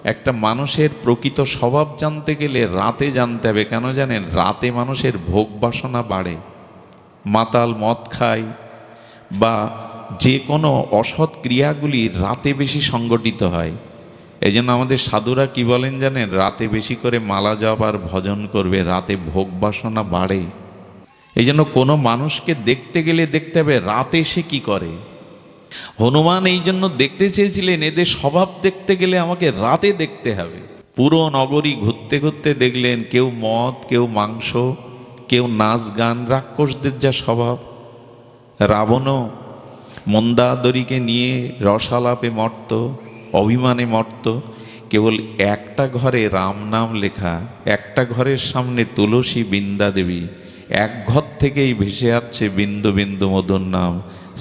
একটা মানুষের প্রকৃত স্বভাব জানতে গেলে রাতে জানতে হবে। কেন জানেন? রাতে মানুষের ভোগ বাসনা বাড়ে। মাতাল মদ খায় বা যে কোনো অসৎ ক্রিয়াগুলি রাতে বেশি সংগঠিত হয়। এই জন্য আমাদের সাধুরা কি বলেন জানেন? রাতে বেশি করে মালা জপ আর ভজন করবে, রাতে ভোগ বাসনা বাড়ে। এই জন্য কোনো মানুষকে দেখতে গেলে দেখতে হবে রাতে সে কি করে। হনুমান এই জন্য দেখতে চেয়েছিলেন এদের স্বভাব দেখতে গেলে আমাকে রাতে দেখতে হবে। পুরো নগরী ঘুরতে ঘুরতে দেখলেন কেউ মদ, কেউ মাংস, কেউ নাচ গান, রাক্ষসদের যা স্বভাব। রাবণও মন্দাদরীকে নিয়ে রসালাপে মর্ত, অভিমানে মর্ত। কেবল একটা ঘরে রাম নাম লেখা, একটা ঘরের সামনে তুলসী বৃন্দা দেবী, এক ঘর থেকেই ভেসে আসছে বিন্দু বিন্দু মধুর নাম,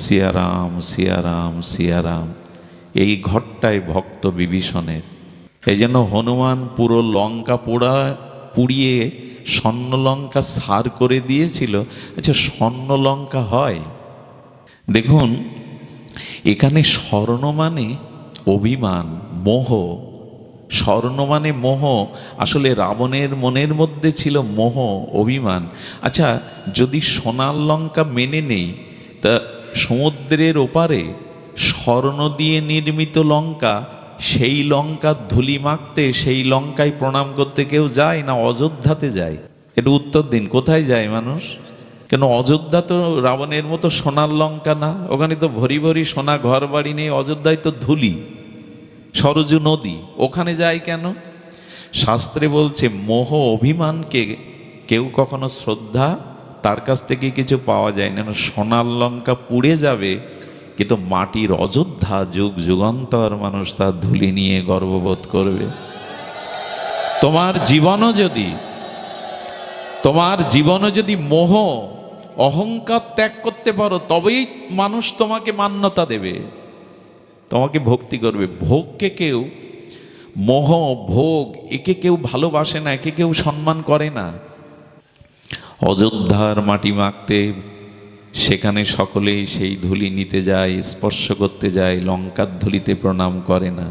সিয়ারাম সিয়ারাম সিয়ারাম। এই ঘরটায় ভক্ত বিভীষণের। এই জন্য হনুমান পুরো লঙ্কা পুড়িয়ে স্বর্ণ লঙ্কা সার করে দিয়েছিল। আচ্ছা, স্বর্ণ লঙ্কা হয়? দেখুন, এখানে স্বর্ণ মানে অভিমান, মোহ। স্বর্ণ মানে মোহ। আসলে রাবণের মনের মধ্যে ছিল মোহ, অভিমান। আচ্ছা, যদি সোনার লঙ্কা মেনে নেই, তা সমুদ্রের ওপারে স্বর্ণ দিয়ে নির্মিত লঙ্কা, সেই লঙ্কার ধুলি মাখতে, সেই লঙ্কায় প্রণাম করতে কেউ যায় না? অযোধ্যাতে যায়। একটু উত্তর দিন, কোথায় যায় মানুষ? কেন? অযোধ্যা তো রাবণের মতো সোনার লঙ্কা না, ওখানে তো ভরি ভরি সোনা ঘর বাড়ি নেই। অযোধ্যায় তো ধুলি, সরজু নদী, ওখানে যায় কেন? শাস্ত্রে বলছে মোহ অভিমানকে কেউ কখনো শ্রদ্ধা, তার কাছ থেকে কিছু পাওয়া যায় না। সোনার লঙ্কা পুড়ে যাবে, কিন্তু মাটির অযোধ্যা যুগ যুগান্তর মানুষ তার ধুলি নিয়ে গর্ববোধ করবে। তোমার জীবনও যদি মোহ অহংকার ত্যাগ করতে পারো, তবেই মানুষ তোমাকে মান্যতা দেবে, তোমাকে ভক্তি করবে। ভোগকে কেউ, মোহ ভোগ, একে কেউ ভালোবাসে না, একে কেউ সম্মান করে না। অযোধ্যার মাটি মাখতে সেখানে সকলেই সেই ধুলি নিতে যায়, স্পর্শ করতে যায়, লঙ্কার ধুলিতে প্রণাম করে না।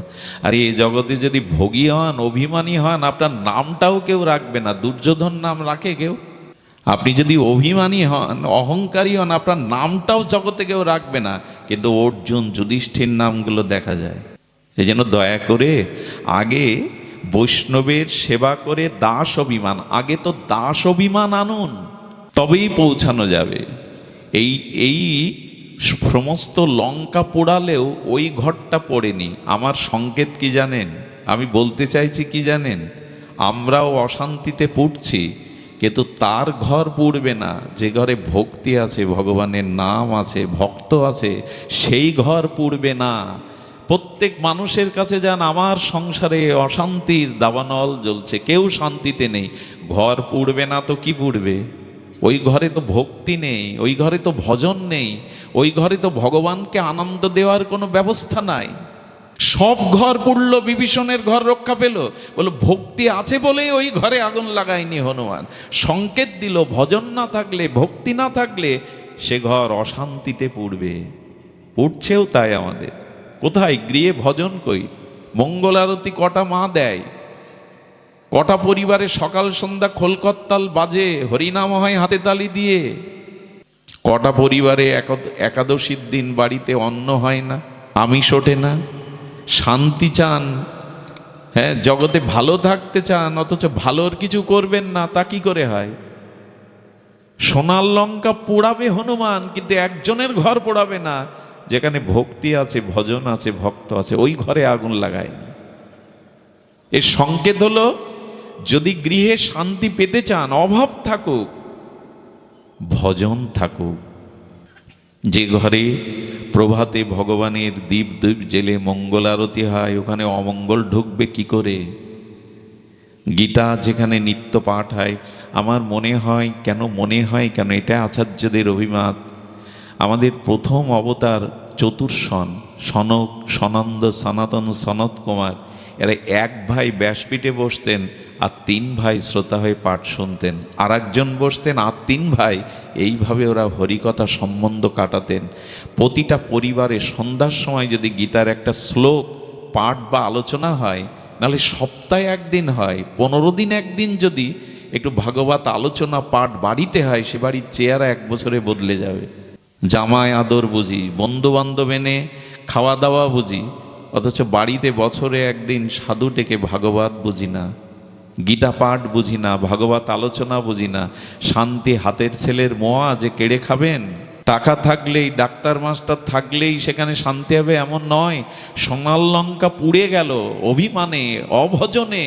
আর এই জগতে যদি ভোগী হন, অভিমানী হন, আপনার নামটাও কেউ রাখবে না। দুর্যোধন নাম রাখে কেউ? আপনি যদি অভিমানী হন, অহংকারী হন, আপনার নামটাও জগতে কেউ রাখবে না। কিন্তু অর্জুন, যুধিষ্ঠির নামগুলো দেখা যায়। এই জন্য দয়া করে আগে বৈষ্ণবের সেবা করে দাস অভিমান, আগে তো দাস অভিমান আনুন, তবেই পৌঁছানো যাবে। এই সমস্ত লঙ্কা পোড়ালেও ওই ঘরটা পড়েনি। আমার সংকেত কি জানেন? আমি বলতে চাইছি কি জানেন? আমরাও অশান্তিতে পুড়ছি, কিন্তু তার ঘর পুড়বে না যে ঘরে ভক্তি আছে, ভগবানের নাম আছে, ভক্ত আছে, সেই ঘর পুড়বে না। প্রত্যেক মানুষের কাছে যান, আমার সংসারে অশান্তির দাবানল জ্বলছে, কেউ শান্তিতে নেই, ঘর পুড়বে না তো কি পুড়বে? ওই ঘরে তো ভক্তি নেই, ওই ঘরে তো ভজন নেই, ওই ঘরে তো ভগবানকে আনন্দ দেওয়ার কোনো ব্যবস্থা নাই। সব ঘর পুড়ল, বিভীষণের ঘর রক্ষা পেল। বলো ভক্তি আছে বলেই ওই ঘরে আগুন লাগায়নি হনুমান। সংকেত দিল ভজন না থাকলে, ভক্তি না থাকলে সে ঘর অশান্তিতে পুড়বে। পুড়ছেও তাই আমাদের। কোথায় গৃহে ভজন কই? মঙ্গল আরতি কটা মা দেয়? কটা পরিবারে সকাল সন্ধ্যা খোলকত্তাল বাজে, হরিনাম হয় হাতে তালি দিয়ে? কটা পরিবারে একাদশীর দিন বাড়িতে অন্ন হয় না, আমিষ ওঠে না? শান্তি চান, হ্যাঁ, জগতে ভালো থাকতে চান, অথচ ভালোর কিছু করবেন না, তা কি করে হয়? সোনার লঙ্কা পোড়াবে হনুমান, কিন্তু একজনের ঘর পোড়াবে না, যেখানে ভক্তি আছে, ভজন আছে, ভক্ত আছে, ওই ঘরে আগুন লাগায়নি। এর সংকেত হলো, যদি গৃহে শান্তি পেতে চান, অভাব থাকুক, ভজন থাকুক। যে ঘরে প্রভাতে ভগবানের দীপ জেলে মঙ্গল আরতি হয়, ওখানে অমঙ্গল ঢুকবে কি করে? গীতা যেখানে নিত্য পাঠ হয়, আমার মনে হয় কেন এটা আচার্যদের অভিমত। আমাদের প্রথম অবতার চতুর্শন, সনক, সনন্দ, সনাতন, সনত কুমার, এরা এক ভাই ব্যাসপীঠে বসতেন আর তিন ভাই শ্রোতা হয়ে পাঠ শুনতেন। আর একজন বসতেন আর তিন ভাই, এইভাবে ওরা হরিকথা সম্বন্ধ কাটাতেন। প্রতিটা পরিবারে সন্ধ্যার সময় যদি গীতার একটা শ্লোক পাঠ বা আলোচনা হয়, নাহলে সপ্তাহে একদিন হয়, 15 দিন একদিন যদি একটু ভাগবত আলোচনা পাঠ বাড়িতে হয়, সে বাড়ির চেহারা 1 বছরে বদলে যাবে। জামাই আদর বুঝি, বন্ধু বান্ধব এনে খাওয়া দাওয়া বুঝি, অথচ বাড়িতে বছরে একদিন সাধু ডেকে ভাগবত বুঝি না, গীতা পাঠ বুঝি না, ভাগবত আলোচনা বুঝি না। শান্তি হাতের ছেলের মোয়া যে কেড়ে খাবেন। টাকা থাকলেই, ডাক্তার মাস্টার থাকলেই সেখানে শান্তি হবে এমন নয়। সোনার লঙ্কা পুড়ে গেল অভিমানে, অভজনে,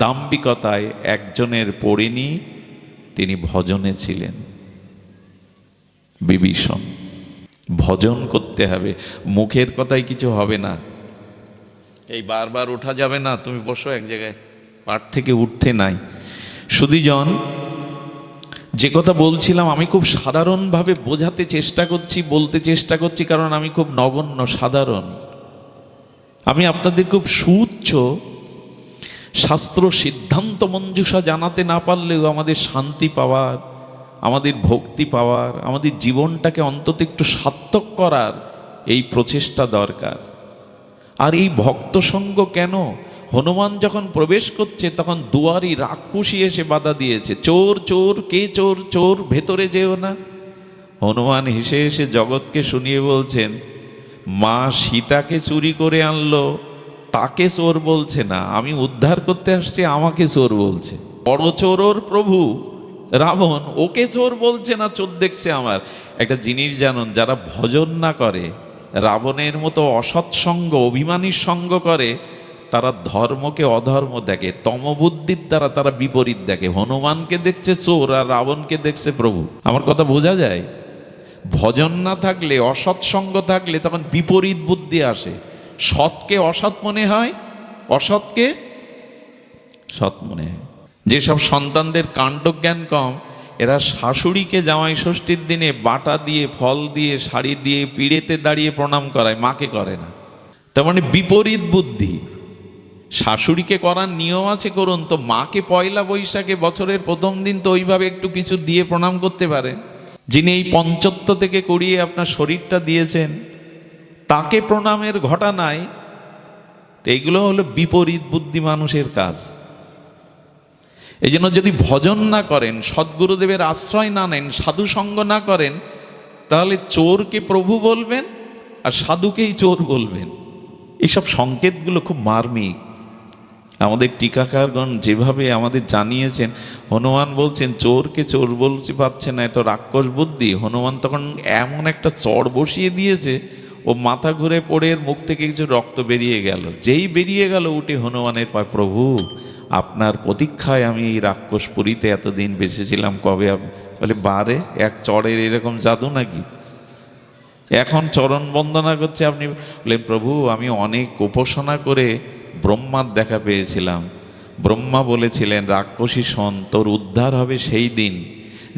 দাম্ভিকতায়। একজনের পড়েনি, তিনি ভজনে ছিলেন, বিভীষণ। ভজন করতে হবে, মুখের কথায় কিছু হবে না। এই বারবার ওঠা যাবে না, তুমি বসো এক জায়গায়, পাঠ থেকে উঠতে নাই। সুধীজন, যে কথা বলছিলাম আমি খুব সাধারণভাবে বোঝাতে চেষ্টা করছি, বলতে চেষ্টা করছি, কারণ আমি খুব নগণ্য, সাধারণ। আমি আপনাদের খুব সুউচ্চ শাস্ত্র সিদ্ধান্ত মঞ্জুষা জানাতে না পারলেও আমাদের শান্তি পাওয়ার, আমাদের ভক্তি পাওয়ার, আমাদের জীবনটাকে অন্তত একটু সার্থক করার এই প্রচেষ্টা দরকার। আর এই ভক্ত সঙ্গ কেন? হনুমান যখন প্রবেশ করছে তখন দুয়ারি রাক্ষসী এসে বাধা দিয়েছে, চোর চোর, কে চোর? চোর, ভেতরে যেও না। হনুমান হেসে হেসে জগৎকে শুনিয়ে বলছেন, মা সীতাকে চুরি করে আনলো, তাকে চোর বলছে না, আমি উদ্ধার করতে আসছি, আমাকে চোর বলছে। বড় চোর ওর প্রভু রাবণ, ওকে চোর বলছে না, চোর দেখছে আমার। একটা জিনিস জানুন, যারা ভজন না করে, রাবণের মতো অসৎসঙ্গ, অভিমানীর সঙ্গ করে, তারা ধর্মকে অধর্ম দেখে, তমবুদ্ধির দ্বারা তারা বিপরীত দেখে। হনুমানকে দেখছে চোর আর রাবণকে দেখছে প্রভু। আমার কথা বোঝা যায়? ভজন না থাকলে, অসৎসঙ্গ থাকলে তখন বিপরীত বুদ্ধি আসে। সৎকে অসৎ মনে হয়, অসৎকে সৎ মনে হয়। যেসব সন্তানদের কাণ্ডজ্ঞান কম, এরা শাশুড়িকে জামাই ষষ্ঠীর দিনে বাটা দিয়ে, ফল দিয়ে, শাড়ি দিয়ে, পিড়েতে দাঁড়িয়ে প্রণাম করায়, মাকে করে না। তার মানে বিপরীত বুদ্ধি। শাশুড়িকে করার নিয়ম আছে, করুন, তো মাকে পয়লা বৈশাখে বছরের প্রথম দিন তো ওইভাবে একটু কিছু দিয়ে প্রণাম করতে পারে। যিনি এই পঞ্চত্ব থেকে করিয়ে আপনার শরীরটা দিয়েছেন, তাকে প্রণামের ঘটা নাই। তো এইগুলো হলো বিপরীত বুদ্ধি মানুষের কাজ। এই জন্য যদি ভজন না করেন, সদ্গুরুদেবের আশ্রয় না নেন, সাধু সঙ্গ না করেন, তাহলে চোরকে প্রভু বলবেন আর সাধুকেই চোর বলবেন। এইসব সংকেতগুলো খুব মার্মিক। আমাদের টিকাকারগণ যেভাবে আমাদের জানিয়েছেন, হনুমান বলছেন চোরকে চোর বলতে পারছে না, এটা রাক্ষস বুদ্ধি। হনুমান তখন এমন একটা চড় বসিয়ে দিয়েছে, ও মাথা ঘুরে পড়ে মুখ থেকে কিছু রক্ত বেরিয়ে গেল। যেই বেরিয়ে গেল, উঠে হনুমানের পায়, প্রভু আপনার প্রতীক্ষায় আমি এই রাক্ষসপুরীতে এতদিন বেঁচেছিলাম, কবে? বলে, বারে, এক চড়ের এরকম জাদু নাকি? এখন চরণ বন্দনা করছে, আপনি বললেন, প্রভু আমি অনেক উপাসনা করে ব্রহ্মার দেখা পেয়েছিলাম। ব্রহ্মা বলেছিলেন, রাক্ষসী শোন, তোর উদ্ধার হবে সেই দিন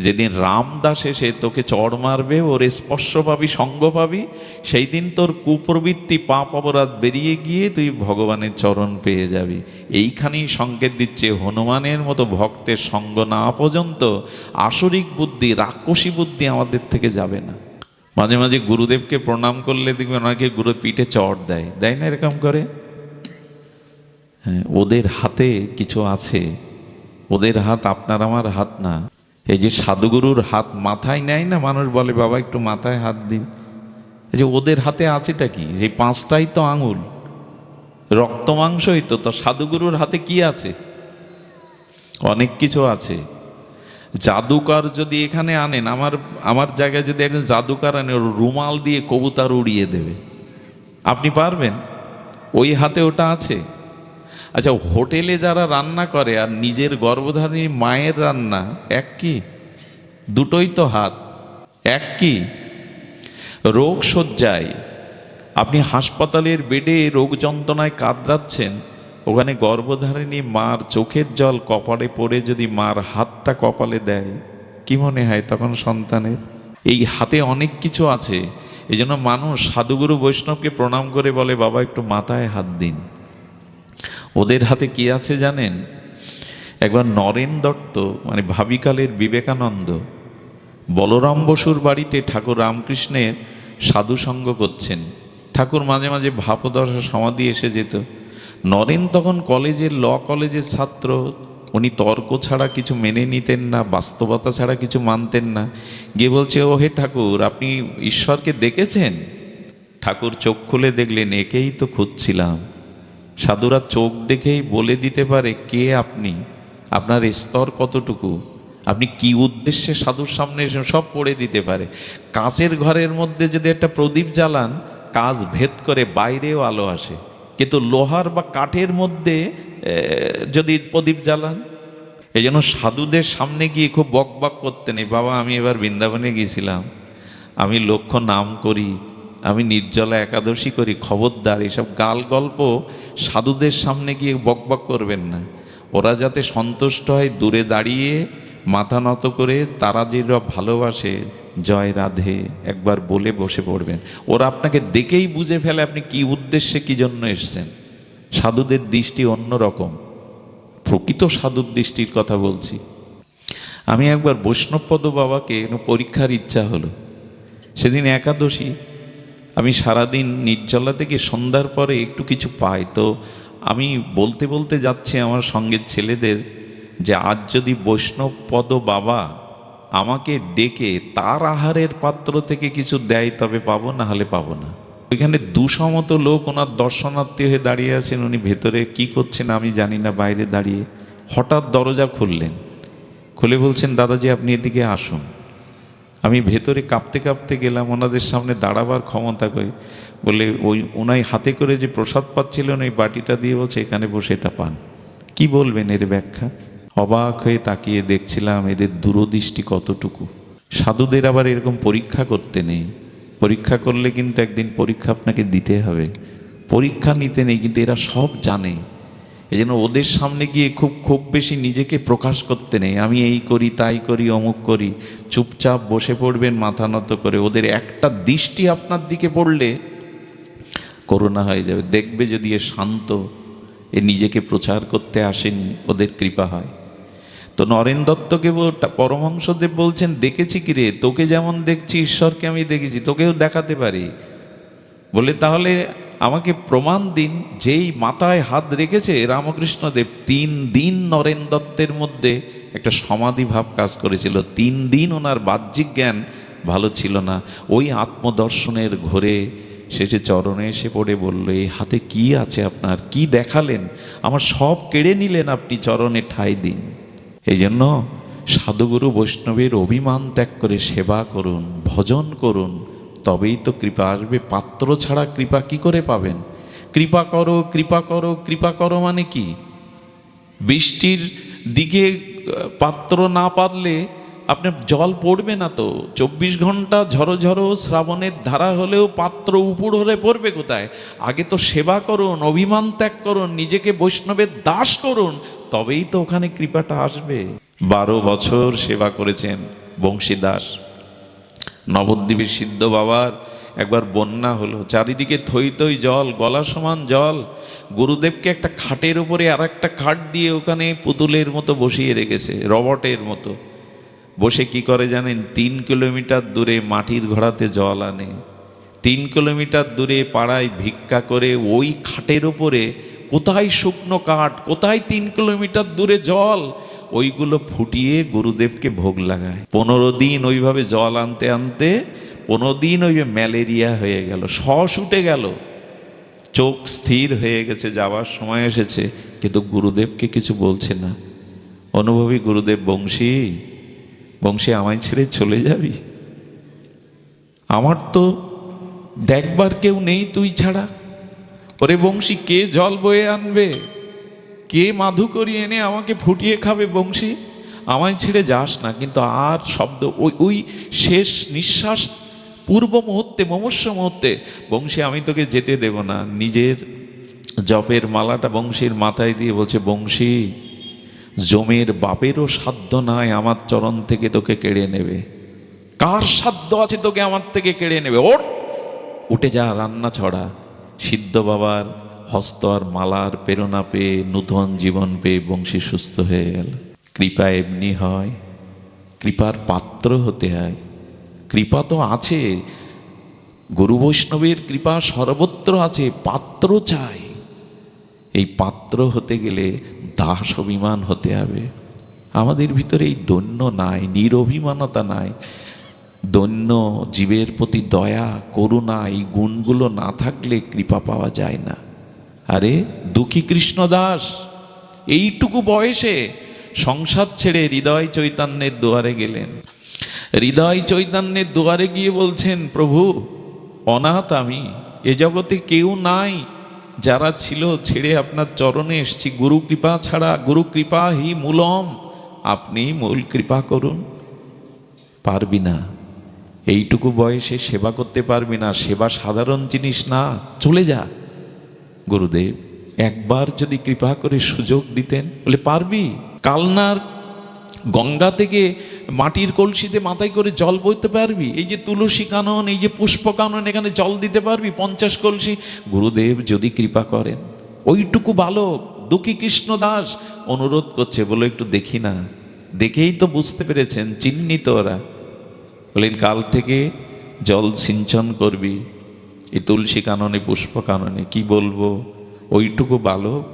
যেদিন রামদাস এসে তোকে চড় মারবে, ওর স্পর্শ পাবি, সঙ্গ পাবি। সেই দিন তোর কুপ্রবৃত্তি, পাপ অপরাধ বেরিয়ে গিয়ে তুই ভগবানের চরণ পেয়ে যাবি। এইখানেই সংকেত দিচ্ছে, হনুমানের মতো ভক্তের সঙ্গ না পর্যন্ত আসরিক বুদ্ধি, রাক্ষসী বুদ্ধি আমাদের থেকে যাবে না। মাঝে মাঝে গুরুদেবকে প্রণাম করলে দেখবেন অনেকে গুরু পিঠে চড় দেয়, দেয় না এরকম করে? হ্যাঁ, ওদের হাতে কিছু আছে, ওদের হাত আপনার আমার হাত না। এই যে সাধুগুরুর হাত মাথায় নেয় না, মানুষ বলে বাবা একটু মাথায় হাত দিন। এই যে ওদের হাতে আছেটা কি? এই 5টাই তো আঙুল, রক্ত মাংসই তো। তো সাধুগুরুর হাতে কি আছে? অনেক কিছু আছে। জাদুকর যদি এখানে আনেন, আমার জায়গায় যদি একজন জাদুকর আনে, রুমাল দিয়ে কবুতর উড়িয়ে দেবে। আপনি পারবেন? ওই হাতে ওটা আছে। আচ্ছা, হোটেলে যারা রান্না করে আর নিজের গর্ভধারিণী মায়ের রান্না এক কি? দুটোই তো হাত, এক কি? রোগ শয্যায় আপনি হাসপাতালের বেডে রোগ যন্ত্রণায় কাতরাচ্ছেন, ওখানে গর্ভধারিণী মার চোখের জল কপালে পড়ে যদি মার হাতটা কপালে দেয়, কি মনে হয় তখন সন্তানের? এই হাতে অনেক কিছু আছে। এই জন্য মানুষ সাধুগুরু বৈষ্ণবকে প্রণাম করে বলে, বাবা একটু মাথায় হাত দিন। ওদের হাতে কি আছে জানেন? একবার নরেন দত্ত, মানে ভাবিকালের বিবেকানন্দ, বলরাম বসুর বাড়িতে ঠাকুর রামকৃষ্ণের সাধুসঙ্গ করছেন। ঠাকুর মাঝে মাঝে ভাপদশা সমাধি এসে যেত। নরেন তখন কলেজের কলেজের ছাত্র, উনি তর্ক ছাড়া কিছু মেনে নিতেন না, বাস্তবতা ছাড়া কিছু মানতেন না। গিয়ে বলছে, ও হে ঠাকুর, আপনি ঈশ্বরকে দেখেছেন? ঠাকুর চোখ খুলে দেখলেন, একেই তো খুঁজছিলাম। সাধুরা চোখ দেখেই বলে দিতে পারে কে আপনি, আপনার স্তর কতটুকু, আপনি কি উদ্দেশ্যে সাধুর সামনে এসে সব পড়ে দিতে পারে। কাঁচের ঘরের মধ্যে যদি একটা প্রদীপ জ্বালান, কাঁচ ভেদ করে বাইরেও আলো আসে, কিন্তু লোহার বা কাঠের মধ্যে যদি প্রদীপ জ্বালান। এই জন্য সাধুদের সামনে গিয়ে খুব বক বক করতে নেই। বাবা, আমি এবার বৃন্দাবনে গিয়েছিলাম, আমি লক্ষ্য নাম করি, আমি নির্জলা একাদশী করি, খবরদার এসব গাল গল্প সাধুদের সামনে গিয়ে বক বক করবেন না। ওরা যাতে সন্তুষ্ট হয়, দূরে দাঁড়িয়ে মাথা নত করে তারা যেটা ভালোবাসে, জয় রাধে একবার বলে বসে পড়বেন। ওরা আপনাকে দেখেই বুঝে ফেলে আপনি কি উদ্দেশ্যে কি জন্য এসছেন। সাধুদের দৃষ্টি অন্যরকম, প্রকৃত সাধুর দৃষ্টির কথা বলছি। আমি একবার বৈষ্ণবপদ বাবাকে পরীক্ষার ইচ্ছা হলো, সেদিন একাদশী, আমি সারাদিন নির্জলা থেকে সন্ধ্যার পরে একটু কিছু পাই, তো আমি বলতে বলতে যাচ্ছি আমার সঙ্গের ছেলেদের যে আজ যদি বৈষ্ণবপদ বাবা আমাকে ডেকে তার আহারের পাত্র থেকে কিছু দেয় তবে পাবো, না হলে পাবো না। ওইখানে 200 মতো লোক ওনার দর্শনার্থী হয়ে দাঁড়িয়ে আছেন, উনি ভেতরে কি করছেন আমি জানি না, বাইরে দাঁড়িয়ে হঠাৎ দরজা খুললেন, খুলে বলছেন, দাদাজি আপনি এদিকে আসুন। আমি ভেতরে কাঁপতে কাঁপতে গেলাম, ওনাদের সামনে দাঁড়াবার ক্ষমতা কই বলে ওই ওনাই হাতে করে যে প্রসাদ পাচ্ছিলেন ওই বাটিটা দিয়ে বলছে, এখানে বসে এটা পান। কি বলবেন এর ব্যাখ্যা? অবাক হয়ে তাকিয়ে দেখছিলাম এদের দূরদৃষ্টি কতটুকু। সাধুদের আবার এরকম পরীক্ষা করতে নেই, পরীক্ষা করলে কিন্তু একদিন পরীক্ষা আপনাকে দিতে হবে। পরীক্ষা নিতে নেই, কিন্তু এরা সব জানে। এই জন্য ওদের সামনে গিয়ে খুব বেশি নিজেকে প্রকাশ করতে নেই, আমি এই করি তাই করি অমুক করি। চুপচাপ বসে পড়বেন মাথা নত করে। ওদের একটা দৃষ্টি আপনার দিকে পড়লে করুণা হয়ে যাবে, দেখবে যদি এ শান্ত, এ নিজেকে প্রচার করতে আসেন, ওদের কৃপা হয়। তো নরেন দত্তকে পরমহংসদেব বলছেন, দেখেছি কি রে, তোকে যেমন দেখছি ঈশ্বরকে আমি দেখেছি, তোকেও দেখাতে পারি। বলে তাহলে আমাকে প্রমাণ দিন। যেই মাথায় হাত রেখেছে রামকৃষ্ণদেব, 3 দিন নরেন দত্তের মধ্যে একটা সমাধি ভাব কাজ করেছিল। 3 দিন ওনার বাহ্যিক জ্ঞান ভালো ছিল না। ওই আত্মদর্শনের ঘোরে শেষে চরণে এসে পড়ে বলল, এই হাতে কি আছে আপনার, কি দেখালেন, আমার সব কেড়ে নিলেন আপনি, চরণে ঠাঁই দিন। এই জন্য সাধুগুরু বৈষ্ণবের অভিমান ত্যাগ করে সেবা করুন, ভজন করুন, তবেই তো কৃপা আসবে। পাত্র ছাড়া কৃপা কি করে পাবেন? কৃপা করো কৃপা করো কৃপা করো মানে কি? বৃষ্টির দিকে পাত্র না পারলে আপনার জল পড়বে না তো। 24 ঘন্টা ঝড়ো ঝড়ো শ্রাবণের ধারা হলেও পাত্র উপর হলে পড়বে কোথায়? আগে তো সেবা করুন, অভিমান ত্যাগ করুন, নিজেকে বৈষ্ণবের দাস করুন, তবেই তো ওখানে কৃপাটা আসবে। 12 বছর সেবা করেছেন বংশীদাস। নবদ্বীপের সিদ্ধ বাবার একবার বন্যা হলো, চারিদিকে থই থই জল, গলা সমান জল। গুরুদেবকে একটা খাটের উপরে আর একটা খাট দিয়ে ওখানে পুতুলের মতো বসিয়ে রেখেছে, রবটের মতো। বসে কি করে জানেন? 3 কিলোমিটার দূরে মাটির ঘোড়াতে জল আনে, 3 কিলোমিটার দূরে পাড়ায় ভিক্ষা করে ওই খাটের উপরে, কোথায় শুকনো কাঠ, কোথায় 3 কিলোমিটার দূরে জল, ওইগুলো ফুটিয়ে গুরুদেবকে ভোগ লাগায়। 15 দিন ওইভাবে জল আনতে আনতে 15 দিন ওই ম্যালেরিয়া হয়ে গেল, শ্বাস উঠে গেল, চোখ স্থির হয়ে গেছে, যাওয়ার সময় এসেছে, কিন্তু গুরুদেবকে কিছু বলছে না। অনুভবী গুরুদেব, বংশী বংশী আমায় ছেড়ে চলে যাবি? আমার তো দেখবার কেউ নেই তুই ছাড়া। ওরে বংশী, কে জল বয়ে আনবে, কে মাধু করিয়ে এনে আমাকে ফুটিয়ে খাবে? বংশী আমায় ছেড়ে যাস না। কিন্তু আর শব্দ, ওই শেষ নিঃশ্বাস পূর্ব মুহূর্তে, মুমূর্ষ মুহূর্তে, বংশী আমি তোকে যেতে দেব না। নিজের জপের মালাটা বংশীর মাথায় দিয়ে বলছে, বংশী জমের বাপেরও সাধ্য নাই আমার চরণ থেকে তোকে কেড়ে নেবে। কার সাধ্য আছে তোকে আমার থেকে কেড়ে নেবে? ওঠ, উঠে যা, রান্না ছড়া। সিদ্ধ বাবার হস্ত আর মালার প্রেরণা পেয়ে, নূতন জীবন পেয়ে বংশী সুস্থ হয়ে গেল। কৃপা এমনি হয়, কৃপার পাত্র হতে হয়। কৃপা তো আছে, গুরু বৈষ্ণবের কৃপা সর্বত্র আছে, পাত্র চাই। এই পাত্র হতে গেলে দাস অভিমান হতে হবে। আমাদের ভিতরে এই দৈন্য নাই, নিরভিমানতা নাই, দৈন্য, জীবের প্রতি দয়া, করুণা, এই গুণগুলো না থাকলে কৃপা পাওয়া যায় না। আরে দুঃখী কৃষ্ণদাস এইটুকু বয়সে সংসার ছেড়ে হৃদয় চৈতন্যের দুয়ারে গেলেন। হৃদয় চৈতন্যের দুয়ারে গিয়ে বলছেন, প্রভু অনাথ আমি, এ জগতে কেউ নাই, যারা ছিল ছেড়ে আপনার চরণে এসছি, গুরু কৃপা ছাড়া, গুরু কৃপা হি মূলম, আপনি মূল কৃপা করুন। পারবি না, এইটুকু বয়সে সেবা করতে পারবি না, সেবা সাধারণ জিনিস না, চলে যা। গুরুদেব একবার যদি কৃপা করে সুযোগ দিতেন। বলে পারবি? কালনার গঙ্গা থেকে মাটির কলসিতে মাথায় করে জল বইতে পারবি? এই যে তুলসী কানন, এই যে পুষ্প কানন, এখানে জল দিতে পারবি 50 কলসি? গুরুদেব যদি কৃপা করেন। ওইটুকু বালক দুঃখী কৃষ্ণদাস অনুরোধ করছে, বলে একটু দেখি না। দেখেই তো বুঝতে পেরেছেন, চিহ্নিত ওরা। বলেন কাল থেকে জল সিঞ্চন করবি এই তুলসী কাননে, পুষ্প কাননে। কি বলবো, ওইটুকু বালক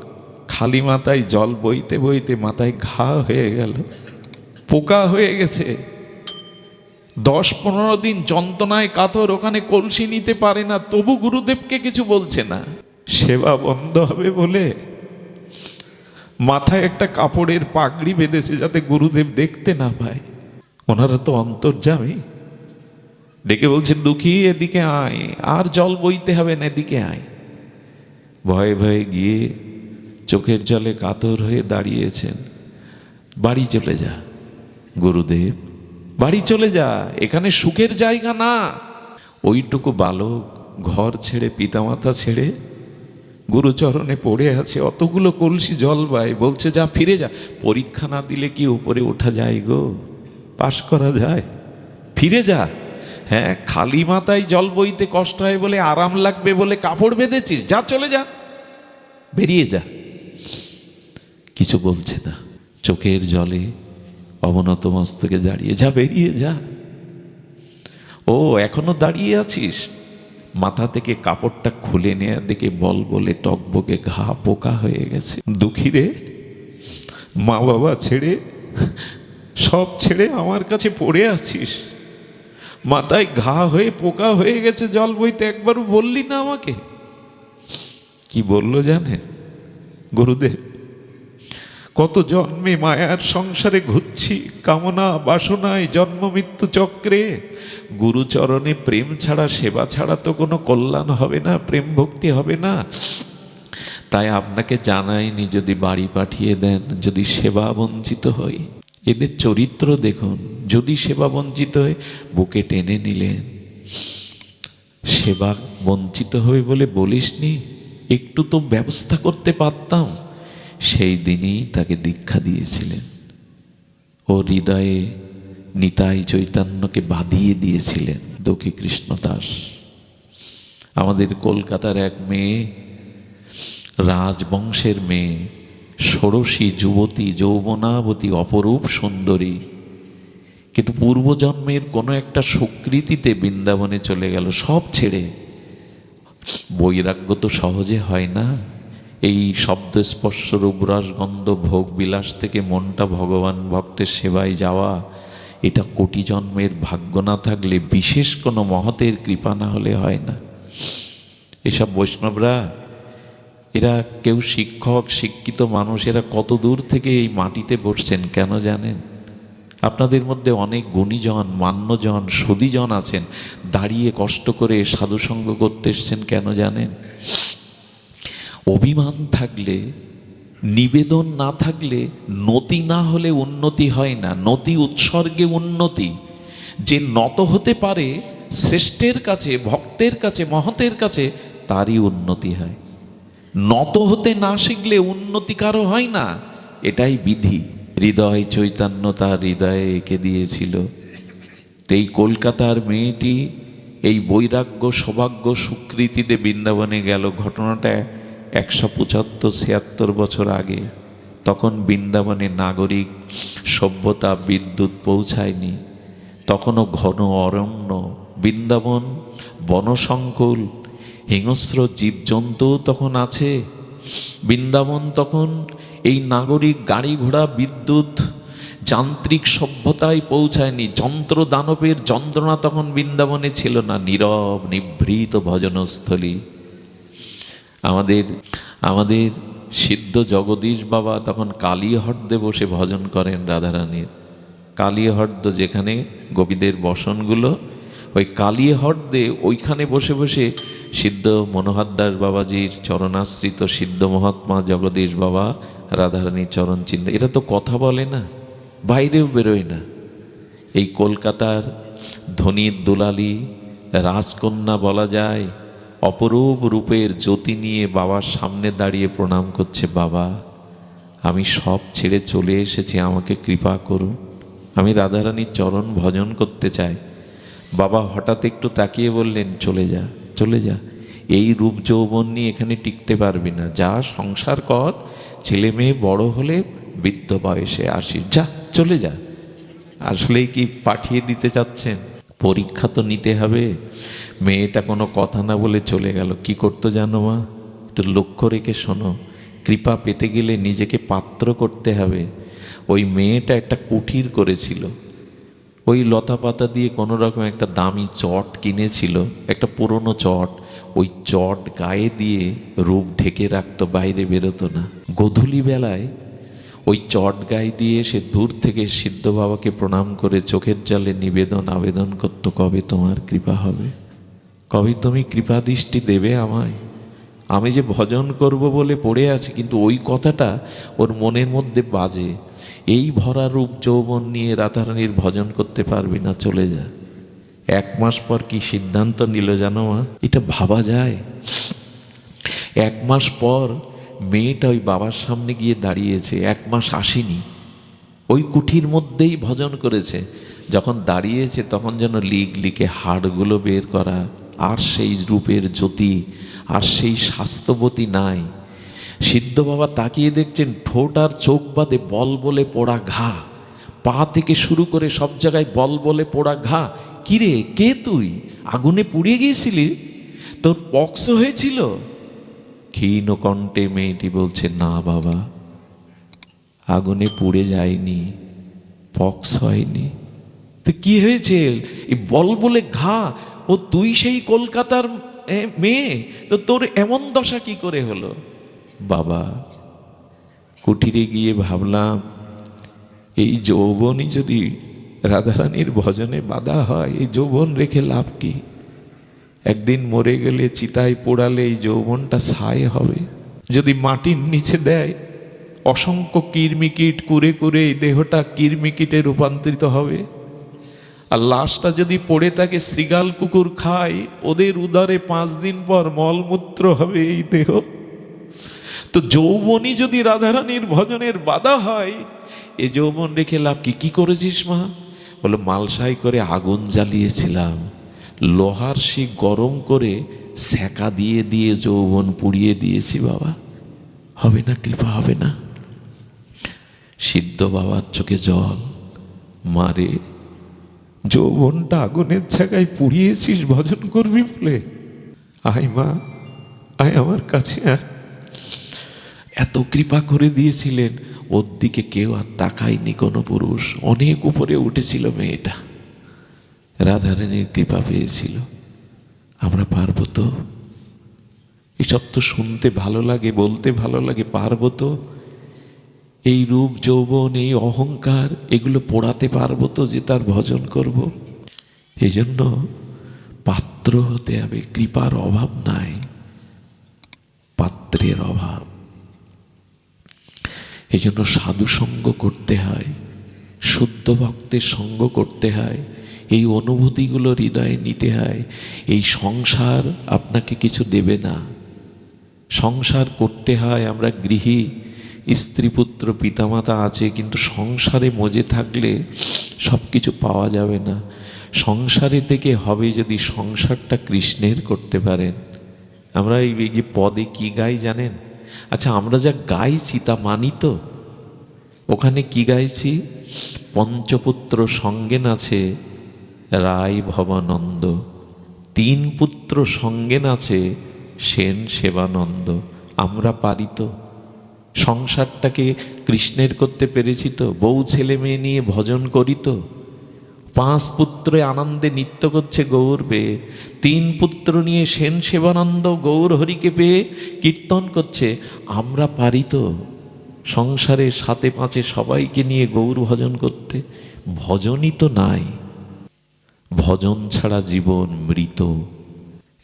খালি মাথায় জল বইতে বইতে মাথায় ঘা হয়ে গেল, পোকা হয়ে গেছে। 10-15 দিন যন্ত্রণায় কাতর, ওখানে কলসি নিতে পারে না, তবু গুরুদেবকে কিছু বলছে না। সেবা বন্ধ হবে বলে মাথায় একটা কাপড়ের পাগড়ি বেঁধেছে, যাতে গুরুদেব দেখতে না পায়। ওনারা তো অন্তর্যামী। ডেকে বলছেন, দুঃখী এদিকে আয়, আর জল বইতে হবে না, এদিকে আয়। ভয়ে ভয়ে গিয়ে চোখের জলে কাতর হয়ে দাঁড়িয়েছেন। বাড়ি চলে যা গুরুদেব, বাড়ি চলে যা, এখানে সুখের জায়গা না। ওইটুকু বালক ঘর ছেড়ে, পিতামাতা ছেড়ে গুরুচরণে পড়ে আছে, অতগুলো কলসি জল বায়, বলছে যা ফিরে যা। পরীক্ষা না দিলে কি উপরে ওঠা যায় গো? পাশ করা যায়? ফিরে যা। হ্যাঁ, খালি মাথায় জল বইতে কষ্ট হয় বলে, আরাম লাগবে বলে কাপড় বেঁধেছিস? যা, চলে যা, বেরিয়ে যা। কিছু বলছে না, চোখের জলে অবনত মস্তকে দাঁড়িয়ে, যা বেরিয়ে যা। ও এখনো দাঁড়িয়ে আছিস? মাথা থেকে কাপড়টা খুলে নেয়া দেখে বল বলে টকবকে ঘা, পোকা হয়ে গেছে। দুঃখী রে, মা বাবা ছেড়ে, সব ছেড়ে আমার কাছে পড়ে আছিস, মাথায় ঘা হয়ে পোকা হয়ে গেছে, জল বইতে একবারও বললি না আমাকে? কি বললো জানেন গুরুদেব? কত জন্মে মায়ার সংসারে ঘুরছি, কামনা বাসনায় জন্ম মৃত্যু চক্রে, গুরুচরণে প্রেম ছাড়া, সেবা ছাড়া তো কোনো কল্যাণ হবে না, প্রেম ভক্তি হবে না। তাই আপনাকে জানাইনি, যদি বাড়ি পাঠিয়ে দেন, যদি সেবা বঞ্চিত হই। এদের চরিত্র দেখুন, যদি সেবা বঞ্চিত হয়ে বুকে টেনে নিলেন। সেবা বঞ্চিত হবে বলে বলিসনি, একটু তো ব্যবস্থা করতে পারতাম। সেই দিনই তাকে দীক্ষা দিয়েছিলেন। ও হৃদয়ে নিতাই চৈতন্যকে বাঁধিয়ে দিয়েছিলেন দুঃখী কৃষ্ণদাস। আমাদের কলকাতার এক মেয়ে, রাজবংশের মেয়ে, ষোড়শী যুবতী, যৌবনাবতী, অপরূপ সুন্দরী, কিন্তু পূর্বজন্মের কোনো একটা স্বীকৃতিতে বৃন্দাবনে চলে গেল সব ছেড়ে। বৈরাগ্য তো সহজে হয় না। এই শব্দ স্পর্শ রূপরস গন্ধ ভোগ বিলাস থেকে মনটা ভগবান ভক্তের সেবায় যাওয়া, এটা কোটি জন্মের ভাগ্য না থাকলে, বিশেষ কোনো মহতের কৃপা না হলে হয় না। এসব বৈষ্ণবরা, এরা কেউ শিক্ষক, শিক্ষিত মানুষ, এরা কত দূর থেকে এই মাটিতে বসছেন কেন জানেন? আপনাদের মধ্যে অনেক গুণীজন, মান্যজন, সুধীজন আছেন, দাঁড়িয়ে কষ্ট করে সাধুসঙ্গ করতে এসছেন কেন জানেন? অভিমান থাকলে, নিবেদন না থাকলে, নতি না হলে উন্নতি হয় না। নতি উৎসর্গে উন্নতি। যে নত হতে পারে শ্রেষ্ঠের কাছে, ভক্তের কাছে, মহতের কাছে, তারই উন্নতি হয়। নত হতে না শিখলে উন্নতি কারো হয় না, এটাই বিধি। হৃদয় চৈতন্য তার হৃদয়ে এঁকে দিয়েছিল। এই কলকাতার মেয়েটি এই বৈরাগ্য, সৌভাগ্য, স্বীকৃতিতে বৃন্দাবনে গেল। ঘটনাটা 175-76 বছর আগে। তখন বৃন্দাবনে নাগরিক সভ্যতা, বিদ্যুৎ পৌঁছায়নি, তখনও ঘন অরণ্য। বৃন্দাবন বনসংকুল, হিংস্র জীবজন্তু তখন আছে। বৃন্দাবন তখন এই নাগরিক গাড়ি ঘোড়া বিদ্যুৎ যান্ত্রিক সভ্যতায় পৌঁছায়নি। যন্ত্র দানবের যন্ত্রণা তখন বৃন্দাবনে ছিল না। নীরব নিভৃত ভজনস্থলী। আমাদের সিদ্ধ জগদীশ বাবা তখন কালীহট্টে বসে ভজন করেন রাধারানীর। কালীহট্ট যেখানে গোপীদের বসনগুলো, ওই কালীহট্টে ওইখানে বসে বসে সিদ্ধ মনোহর দাস বাবাজির চরণাশ্রিত সিদ্ধ মহাত্মা জগদীশ বাবা রাধারানীর চরণ চিন্তা। এরা তো কথা বলে না, বাইরেও বেরোয় না। এই কলকাতার ধনীর দুলালি রাজকন্যা বলা যায়, অপরূপ রূপের জ্যোতি নিয়ে বাবার সামনে দাঁড়িয়ে প্রণাম করছে, বাবা আমি সব ছেড়ে চলে এসেছি, আমাকে কৃপা করুন, আমি রাধারানীর চরণ ভজন করতে চাই। বাবা হঠাৎ একটু তাকিয়ে বললেন, চলে যা, চলে যা, এই রূপ যৌবন নিয়ে এখানে টিকতে পারবি না, যা সংসার কর, ছেলে মেয়ে বড় হলে বৃদ্ধ বয়সে আসিস, যা চলে যা। আসলেই কি পাঠিয়ে দিতে চাচ্ছেন? পরীক্ষা তো নিতে হবে। মেয়েটা কোনো কথা না বলে চলে গেল। কি করতো জানো মা? একটু লক্ষ্য রেখে শোনো। কৃপা পেতে গেলে নিজেকে পাত্র করতে হবে। ওই মেয়েটা একটা কুঠির করেছিল, ওই লতা পাতা দিয়ে কোনো রকম একটা দামি চট কিনেছিল, একটা পুরনো চট। ওই চট গায়ে দিয়ে রূপ ঢেকে রাখতো, বাইরে বেরোতো না। গোধূলি বেলায় ওই চট গায়ে দিয়ে সে দূর থেকে সিদ্ধ বাবাকে প্রণাম করে চোখের জলে আবেদন করতো, কবে তোমার কৃপা হবে, কবে তুমি কৃপা দৃষ্টি দেবে আমায়, আমি যে ভজন করব বলে পড়ে আছি। কিন্তু ওই কথাটা ওর মনের মধ্যে বাজে, এই ভরা রূপ যৌবন নিয়ে রাধারানীর ভজন করতে পারবি না, চলে যা। 1 মাস পর কি সিদ্ধান্ত নিল জানো মা? এটা ভাবা যায়? 1 মাস পর মেয়েটা ওই বাবার সামনে গিয়ে দাঁড়িয়েছে। 1 মাস আসেনি, ওই কুঠির মধ্যেই ভজন করেছে। যখন দাঁড়িয়েছে তখন যেন লিকে হাড়গুলো বের করা, আর সেই রূপের জ্যোতি, আর সেই স্বাস্থ্যবতী নাই। সিদ্ধ বাবা তাকিয়ে দেখছেন, ঠোঁট আর চোখ বাদে বল বলে পোড়া ঘা, পা থেকে শুরু করে সব জায়গায় বল বলে পোড়া ঘা। কিরে, কে তুই? আগুনে পুড়িয়ে গিয়েছিলি? তোর পক্স হয়েছিল? ক্ষীণ কণ্ঠে মেয়েটি বলছে, না বাবা, আগুনে পুড়ে যায়নি, পক্স হয়নি। তো কি হয়েছে? এই বল বলে ঘা। ও তুই সেই কলকাতার মেয়ে, তো তোর এমন দশা কি করে হলো? বাবা, কুঠিরে গিয়ে ভাবলাম, এই যৌবনই যদি রাধারানীর ভজনে বাধা হয়, এই যৌবন রেখে লাভ কি? একদিন মরে গেলে চিতায় পোড়ালে এই যৌবনটা ছাই হবে। যদি মাটির নিচে দেয়, অসংখ্য কিরমিকিট কুরে কুরে এই দেহটা কিরমিকিটে রূপান্তরিত হবে। আর লাশটা যদি পড়ে থাকে, শৃগাল কুকুর খায়, ওদের উদরে 5 দিন পর মলমূত্র হবে এই দেহ। তো যৌবনই যদি রাধারানীর ভজনের বাধা হয়, এ যৌবন রেখে লাভ কি? কি করেছিস মা? বলো, মালসাই করে আগুন জ্বালিয়েছিলাম, লোহার শিক গরম করে সেকা দিয়ে দিয়ে যৌবন পুড়িয়ে দিয়েছি বাবা। হবে না, কৃপা হবে না। সিদ্ধ বাবার চোখে জল। মারে, যৌবনটা আগুনের জায়গায় পুড়িয়েছিস ভজন করবি বলে? আয় মা, আয় আমার কাছে আয়। এত কৃপা করে দিয়েছিলেন, ওর দিকে কেউ আর তাকায়নি কোনো পুরুষ। অনেক উপরে উঠেছিল মেয়েটা, রাধারানীর কৃপা পেয়েছিল। আমরা পারবো তো? এসব তো শুনতে ভালো লাগে, বলতে ভালো লাগে, পারবো তো? এই রূপ যৌবন, এই অহংকার, এগুলো পোড়াতে পারবো তো যে তার ভজন করব? এই জন্য পাত্র হতে হবে। কৃপার অভাব নাই, পাত্রের অভাব। এই জন্য সাধু সঙ্গ করতে হয়, শুদ্ধ ভক্তের সঙ্গ করতে হয়, এই অনুভূতিগুলো হৃদয়ে নিতে হয়। এই সংসার আপনাকে কিছু দেবে না, সংসার করতে হয়। আমরা গৃহী, স্ত্রী পুত্র পিতামাতা আছে, কিন্তু সংসারে মজে থাকলে সব কিছু পাওয়া যাবে না। সংসারে থেকে হবে যদি সংসারটা কৃষ্ণের করতে পারেন। আমরা এই যে পদে কি গাই জানেন? আচ্ছা, আমরা যা গাইছি তা মানি তো? ওখানে কি গাইছি? পঞ্চপুত্র সঙ্গেন আছে রায় ভবানন্দ, 3 পুত্র সঙ্গেন আছে সেন সেবানন্দ। আমরা পারি তো? সংসারটাকে কৃষ্ণের করতে পেরেছি তো? বউ ছেলে মেয়ে নিয়ে ভজন করি তো? 5 পুত্রে আনন্দে নৃত্য করছে গৌর পেয়ে, 3 পুত্র নিয়ে সেন সেবানন্দ গৌর হরিকে পেয়ে কীর্তন করছে। আমরা পারি তো সংসারে 7 5 সবাইকে নিয়ে গৌর ভজন করতে? ভজনই তো নাই। ভজন ছাড়া জীবন মৃত।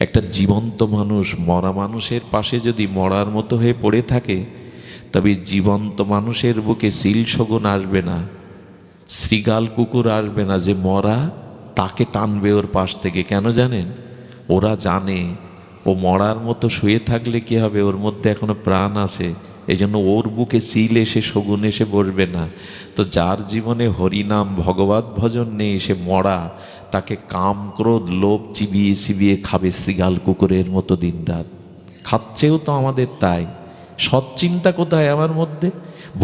একটা জীবন্ত মানুষ মরা মানুষের পাশে যদি মরার মতো হয়ে পড়ে থাকে, তবে জীবন্ত মানুষের বুকে সিল শগুন আসবে না, শ্রীগাল কুকুর আসবে না যে মরা তাকে টানবে ওর পাশ থেকে। কেন জানেন? ওরা জানে ও মরার মতো শুয়ে থাকলে কি হবে, ওর মধ্যে এখনো প্রাণ আছে, এই জন্য ওর বুকে সিল এসে শগুন এসে বসবে না। তো যার জীবনে হরিনাম ভগবত ভজন নেই, সে মরা, তাকে কাম ক্রোধ লোভ চিবিয়ে চিবিয়ে খাবে শ্রীগাল কুকুরের মতো দিনরাত। খাচ্ছেও তো আমাদের তাই। সৎচিন্তা কোথায় আমার মধ্যে?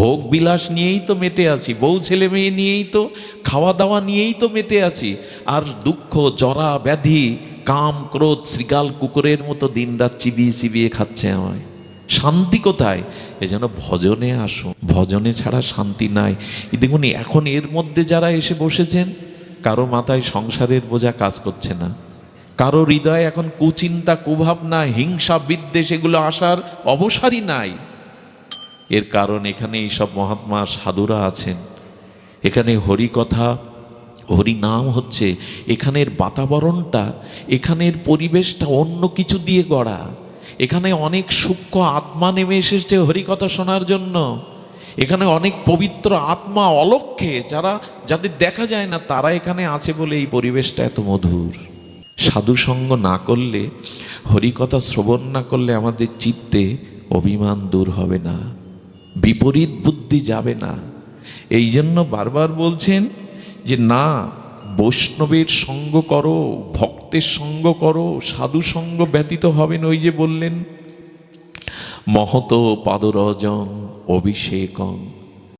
ভোগ বিলাস নিয়েই তো মেতে আছি, বউ ছেলে মেয়ে নিয়েই তো, খাওয়া দাওয়া নিয়েই তো মেতে আছি। আর দুঃখ জরা ব্যাধি কাম ক্রোধ শ্রীগাল কুকুরের মতো দিনরাত চিবিয়ে চিবিয়ে খাচ্ছে আমায়। শান্তি কোথায়? এজন্য ভজনে আসো, ভজনে ছাড়া শান্তি নাই। দেখুন এখন এর মধ্যে যারা এসে বসেছেন, কারো মাথায় সংসারের বোঝা কাজ করছে না, কারো হৃদয়ে এখন কুচিন্তা কুভাবনা হিংসা বিদ্বেষ এগুলো আসার অবসরই নাই। এর কারণ এখানে এইসব মহাত্মা সাধুরা আছেন, এখানে হরি কথা হরি নাম হচ্ছে, এখানের বাতাবরণটা এখানের পরিবেশটা অন্য কিছু দিয়ে গড়া। এখানে অনেক সূক্ষ্ম আত্মা নেমে এসেছে হরিকথা শোনার জন্য। এখানে অনেক পবিত্র আত্মা অলক্ষ্যে যাদের দেখা যায় না, তারা এখানে আছে বলে এই পরিবেশটা এত মধুর। সাধুসঙ্গ না করলে, হরিকথা শ্রবণ না করলে আমাদের চিত্তে অভিমান দূর হবে না, বিপরীত বুদ্ধি যাবে না। এই জন্য বারবার বলছেন যে না, বৈষ্ণবের সঙ্গ করো, ভক্তের সঙ্গ করো, সাধু সঙ্গ ব্যতীত হবে না। ওই যে বললেন মহত পাদরজং অভিষেকং